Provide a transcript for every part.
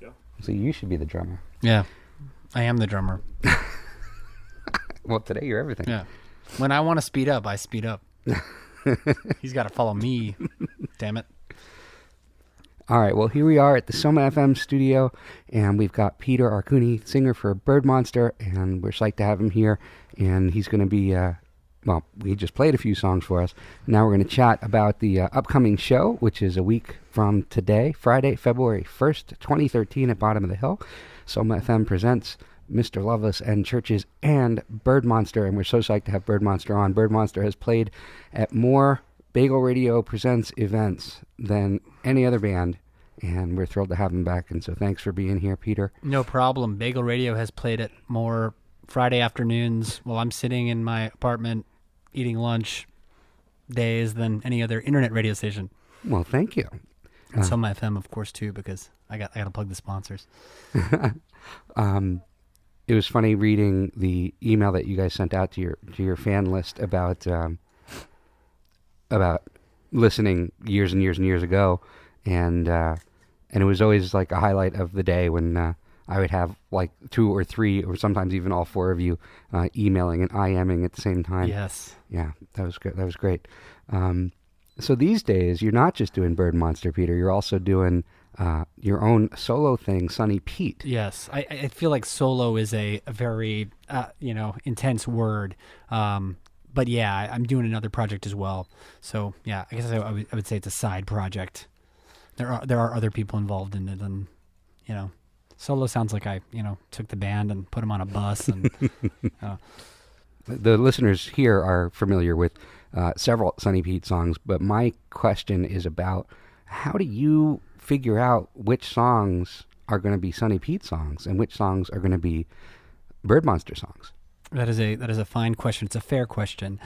go. So you should be the drummer. Yeah, I am the drummer. Well, today you're everything. Yeah. When I want to speed up, I speed up. He's got to follow me. Damn it. All right, well, here we are at the SomaFM studio, and we've got Peter Arcuni, singer for Birdmonster, and we're psyched to have him here. And he's going to be, well, he just played a few songs for us. Now we're going to chat about the upcoming show, which is a week from today, Friday, February 1st, 2013, at Bottom of the Hill. SomaFM presents Mr. Loveless and Churches and Birdmonster, and we're so psyched to have Birdmonster on. Birdmonster has played at more BAGeL Radio Presents events than any other band, and we're thrilled to have him back. And so thanks for being here, Peter. No problem. BAGeL Radio has played at more Friday afternoons while I'm sitting in my apartment eating lunch days than any other internet radio station. Well, thank you. And SomaFM, of course, too, because I got to plug the sponsors. It was funny reading the email that you guys sent out to your fan list about listening years and years and years ago, and it was always like a highlight of the day when I would have like 2 or 3 or sometimes even all 4 of you emailing and IMing at the same time. Yes. Yeah, that was good. That was great. So these days, you're not just doing Birdmonster, Peter. You're also doing your own solo thing, Sonny Pete. Yes, I feel like solo is a very intense word. But yeah, I'm doing another project as well. So yeah, I guess I would say it's a side project. There are other people involved in it, and solo sounds like I took the band and put them on a bus. And the listeners here are familiar with several Sonny Pete songs, but my question is about how do you figure out which songs are going to be Sonny Pete songs and which songs are going to be Birdmonster songs? That is a fine question. It's a fair question.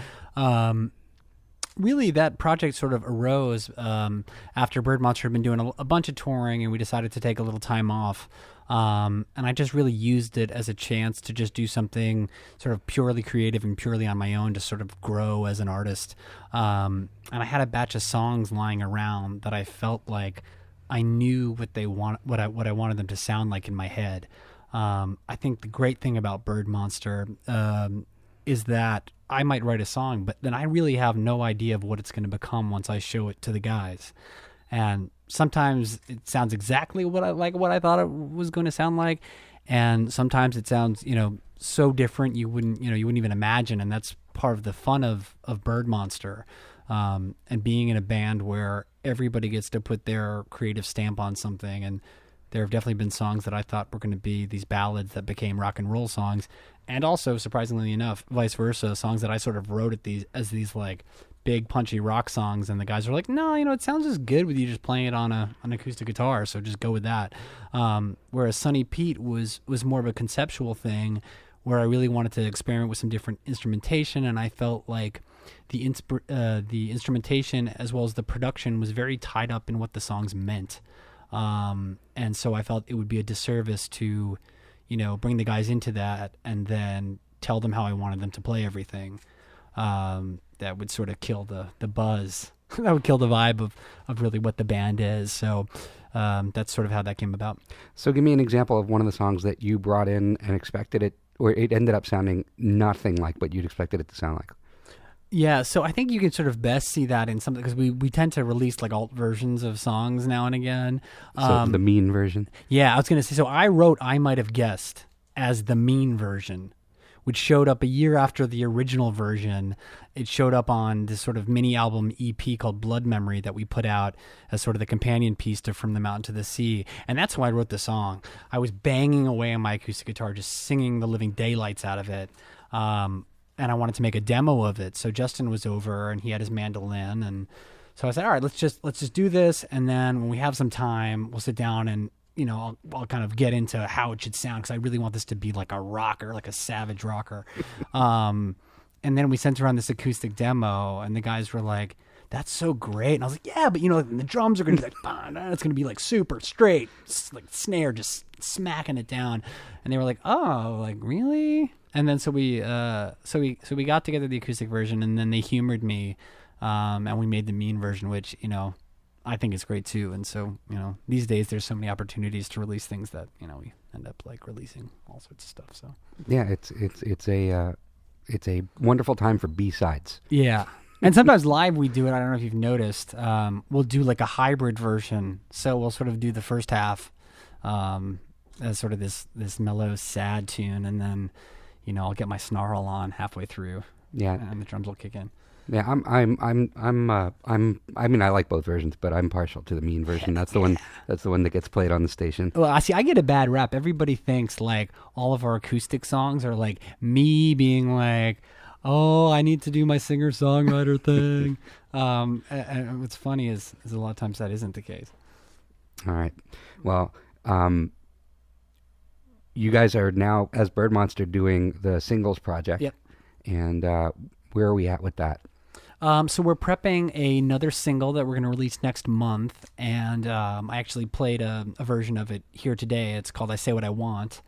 Really, that project sort of arose after Birdmonster had been doing a bunch of touring, and we decided to take a little time off. And I just really used it as a chance to just do something sort of purely creative and purely on my own to sort of grow as an artist. And I had a batch of songs lying around that I felt like I knew what I wanted them to sound like in my head. I think the great thing about Birdmonster is that I might write a song, but then I really have no idea of what it's going to become once I show it to the guys. And sometimes it sounds exactly what I thought it was going to sound like, and sometimes it sounds so different you wouldn't even imagine. And that's part of the fun of Birdmonster, and being in a band where everybody gets to put their creative stamp on something. And there have definitely been songs that I thought were going to be these ballads that became rock and roll songs, and also, surprisingly enough, vice versa, songs that I sort of wrote as these like big punchy rock songs, and the guys were like, no, it sounds just good with you just playing it on an acoustic guitar, so just go with that. Whereas Sonny Pete was more of a conceptual thing where I really wanted to experiment with some different instrumentation, and I felt like the instrumentation as well as the production was very tied up in what the songs meant. And so I felt it would be a disservice to, bring the guys into that and then tell them how I wanted them to play everything. That would sort of kill the buzz. That would kill the vibe of really what the band is. So that's sort of how that came about. So give me an example of one of the songs that you brought in and expected it, or it ended up sounding nothing like what you'd expected it to sound like. Yeah, so I think you can sort of best see that in something, because we tend to release like alt versions of songs now and again. So the mean version? Yeah, I was going to say, so I wrote I Might Have Guessed as the mean version, which showed up a year after the original version. It showed up on this sort of mini album EP called Blood Memory that we put out as sort of the companion piece to From the Mountain to the Sea. And that's how I wrote the song. I was banging away on my acoustic guitar, just singing the living daylights out of it. And I wanted to make a demo of it. So Justin was over and he had his mandolin. And so I said, all right, let's just do this. And then when we have some time, we'll sit down and, I'll kind of get into how it should sound, because I really want this to be like a rocker, like a savage rocker. And then we sent around this acoustic demo, and the guys were like, that's so great. And I was like, yeah, but the drums are going to be like, it's going to be like super straight, like snare just smacking it down. And they were like, oh, like really? And then so we got together the acoustic version, and then they humored me, and we made the mean version, which I think it's great too. And so, these days there's so many opportunities to release things that, we end up like releasing all sorts of stuff. So yeah, it's a wonderful time for B-sides. yeah. And sometimes live we do it. I don't know if you've noticed. We'll do like a hybrid version. So we'll sort of do the first half as sort of this mellow, sad tune, and then I'll get my snarl on halfway through. Yeah, and the drums will kick in. Yeah, I mean, I like both versions, but I'm partial to the mean version. That's the one. That's the one that gets played on the station. Well, I get a bad rap. Everybody thinks like all of our acoustic songs are like me being like, "Oh, I need to do my singer-songwriter thing." And what's funny is a lot of times that isn't the case. All right. Well, you guys are now, as Birdmonster, doing the singles project. Yep. And where are we at with that? So we're prepping another single that we're going to release next month, and I actually played a version of it here today. It's called "I Say What I Want,"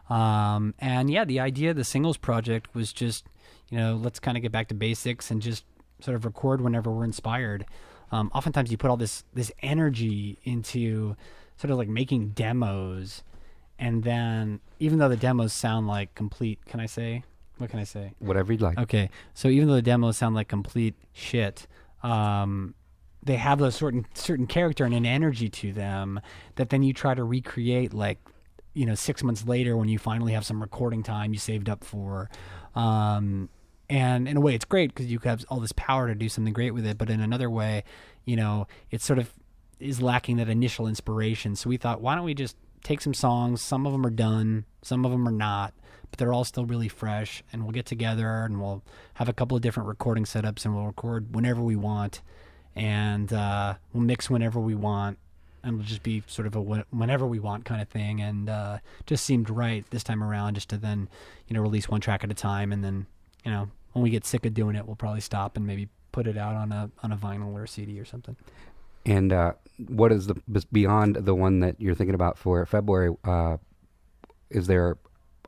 and yeah, the idea of the singles project was just, let's kind of get back to basics and just sort of record whenever we're inspired. Oftentimes, you put all this energy into sort of like making demos, and then even though the demos sound like complete, what can I say? Whatever you'd like. Okay, so even though the demos sound like complete shit, they have a certain character and an energy to them that then you try to recreate, like, 6 months later when you finally have some recording time you saved up for. And in a way, it's great because you have all this power to do something great with it. But in another way, it sort of is lacking that initial inspiration. So we thought, why don't we just take some songs? Some of them are done, some of them are not, but they're all still really fresh, and we'll get together and we'll have a couple of different recording setups, and we'll record whenever we want, and we'll mix whenever we want, and it'll just be sort of a whenever we want kind of thing. And just seemed right this time around just to then release one track at a time, and then when we get sick of doing it, we'll probably stop and maybe put it out on a vinyl or a CD or something. And what is beyond the one that you're thinking about for February?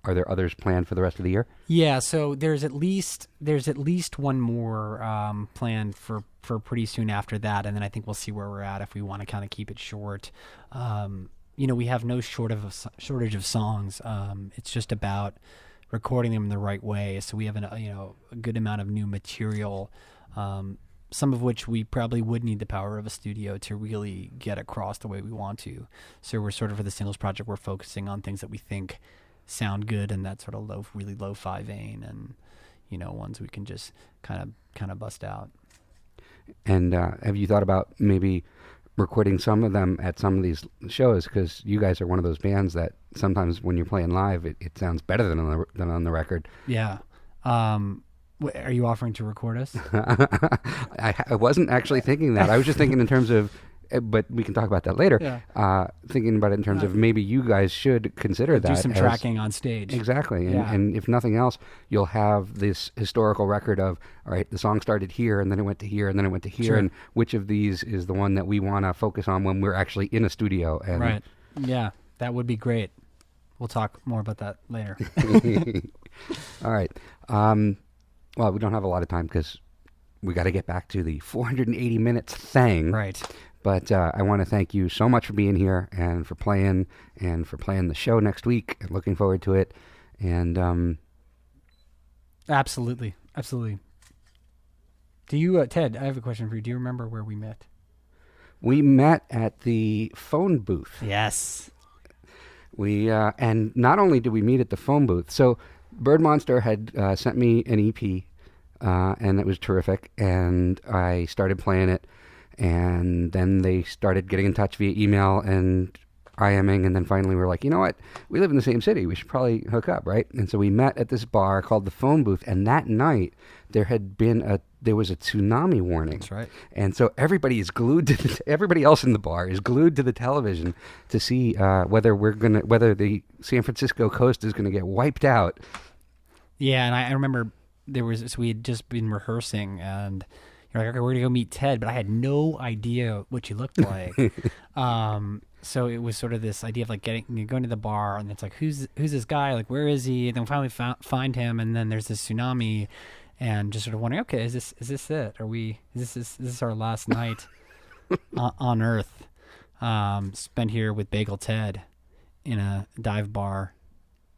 Are there others planned for the rest of the year? Yeah, so there's at least one more planned for pretty soon after that, and then I think we'll see where we're at if we want to kind of keep it short. We have no shortage of songs. It's just about recording them in the right way. So we have a good amount of new material. Some of which we probably would need the power of a studio to really get across the way we want to. So we're sort of, for the singles project, we're focusing on things that we think sound good in that sort of really lo-fi vein, and ones we can just kind of bust out. And have you thought about maybe recording some of them at some of these shows? Because you guys are one of those bands that sometimes when you're playing live, it sounds better than on the record. Yeah. Are you offering to record us? I wasn't actually thinking that. I was just thinking in terms of, but we can talk about that later. Yeah. Thinking about it in terms of maybe you guys should consider that. Do some tracking on stage. Exactly. And if nothing else, you'll have this historical record of, all right, the song started here and then it went to here and then it went to here. Sure. And which of these is the one that we want to focus on when we're actually in a studio. And right. Yeah, that would be great. We'll talk more about that later. All right. Well, we don't have a lot of time because we got to get back to the 480 minutes thing. Right. But I want to thank you so much for being here and for playing the show next week. And looking forward to it. And absolutely. Do you, Ted? I have a question for you. Do you remember where we met? We met at the phone booth. Yes. We and not only did we meet at the phone booth, so Birdmonster had sent me an EP, and it was terrific, and I started playing it, and then they started getting in touch via email and IMing, and then finally we were like, you know what, we live in the same city, we should probably hook up, right? And so we met at this bar called the Phone Booth, and that night there was a tsunami warning. That's right. And so everybody else in the bar is glued to the television to see whether the San Francisco coast is gonna get wiped out. Yeah, and I remember we had just been rehearsing, and you're like, okay, we're gonna go meet Ted, but I had no idea what you looked like. So it was sort of this idea of like going to the bar, and it's like, who's this guy? Like, where is he? And then finally find him, and then there's this tsunami, and just sort of wondering, okay, is this it? Is this our last night? on Earth, spent here with BAGeL Ted in a dive bar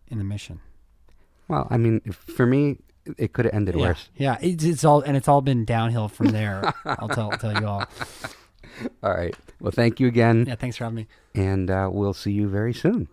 in the Mission. Well, I mean, for me, it could have ended worse. Yeah, it's all been downhill from there. I'll tell you all. All right. Well, thank you again. Yeah, thanks for having me. And we'll see you very soon.